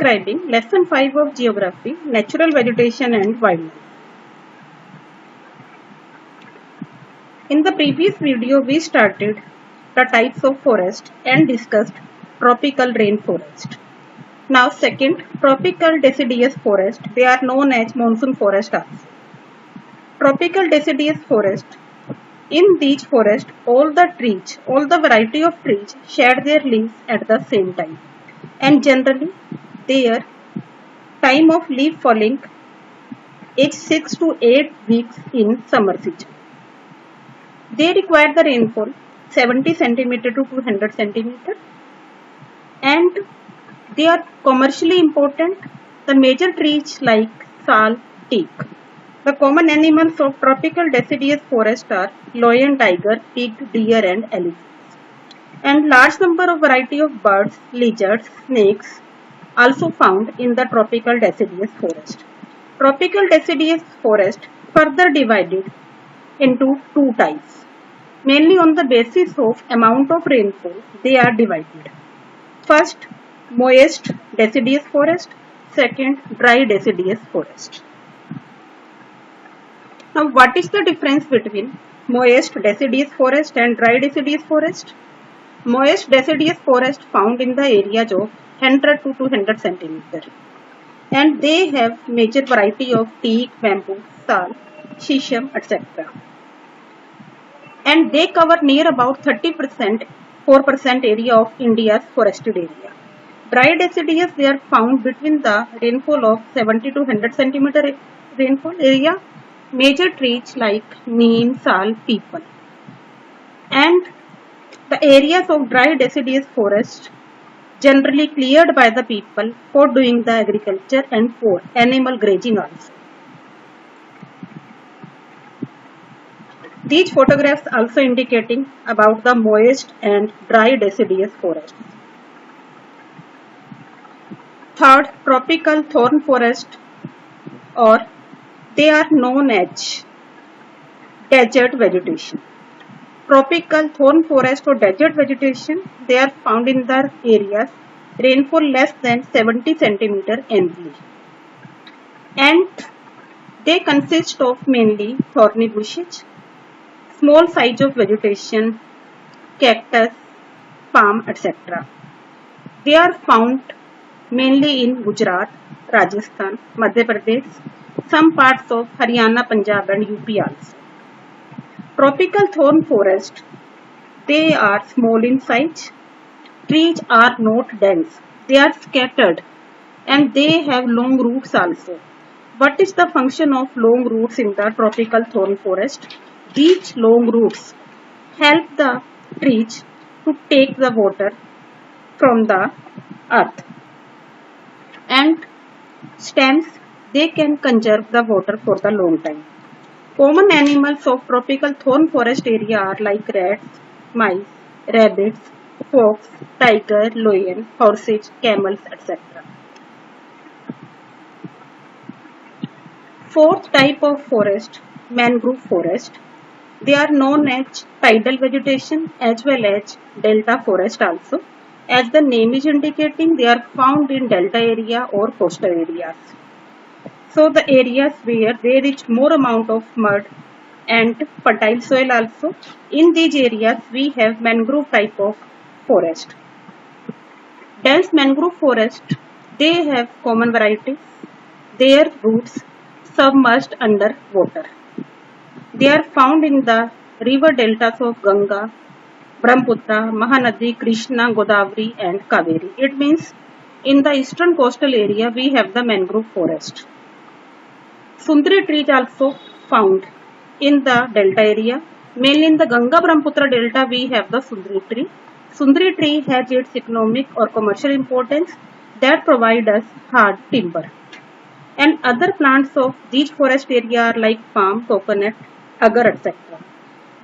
describing lesson 5 of geography, natural vegetation and wildlife. In the previous video, we started the types of forest and discussed tropical rainforest. Now second, tropical deciduous forest. They are known as monsoon forest also. Tropical deciduous forest. In these forests, all the variety of trees shed their leaves at the same time. And generally, their time of leaf falling is 6 to 8 weeks in summer season. They require the rainfall 70 centimeter to 200 centimeter, and they are commercially important. The major trees like sal, teak. The common animals of tropical deciduous forest are lion, tiger, pig, deer and elephants. And large number of variety of birds, lizards, snakes also found in the tropical deciduous forest. Tropical deciduous forest further divided into two types. Mainly on the basis of amount of rainfall, they are divided. First, moist deciduous forest. Second, dry deciduous forest. Now, what is the difference between moist deciduous forest and dry deciduous forest? Moist deciduous forest found in the areas of 100 to 200 centimeter, and they have major variety of teak, bamboo, sal, shisham, etc. And they cover near about 30%, 4% area of India's forested area. Dry deciduous, they are found between the rainfall of 70 to 100 centimeter rainfall area. Major trees like neem, sal, peepal. And the areas of dry deciduous forest generally cleared by the people for doing the agriculture and for animal grazing also. These photographs also indicating about the moist and dry deciduous forests. Third, tropical thorn forest, or they are known as desert vegetation. Tropical thorn forest or desert vegetation, they are found in the areas rainfall less than 70 centimeter annually. And they consist of mainly thorny bushes, small size of vegetation, cactus, palm, etc. They are found mainly in Gujarat, Rajasthan, Madhya Pradesh, some parts of Haryana, Punjab and UP also. Tropical thorn forest, they are small in size. Trees are not dense. They are scattered and they have long roots also. What is the function of long roots in the tropical thorn forest? These long roots help the trees to take the water from the earth, and stems, they can conserve the water for the long time. Common animals of tropical thorn forest area are like rats, mice, rabbits, fox, tiger, lion, horses, camels, etc. Fourth type of forest, mangrove forest. They are known as tidal vegetation as well as delta forest also. As the name is indicating, they are found in delta area or coastal areas. So the areas where there is more amount of mud and fertile soil also, in these areas we have mangrove type of forest. Dense mangrove forest, they have common varieties. Their roots submerged under water. They are found in the river deltas of Ganga, Brahmaputra, Mahanadi, Krishna, Godavari and Kaveri. It means in the eastern coastal area we have the mangrove forest. Sundari trees also found in the delta area. Mainly in the Ganga Brahmaputra delta we have the Sundari tree. Sundari tree has its economic or commercial importance that provide us hard timber. And other plants of these forest area are like palm, coconut, agar, etc.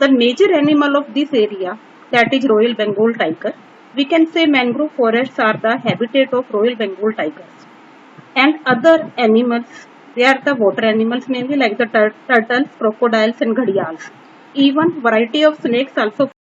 The major animal of this area, that is Royal Bengal tiger. We can say mangrove forests are the habitat of Royal Bengal tigers. And other animals, they are the water animals mainly like the turtles, crocodiles and ghadials. Even variety of snakes also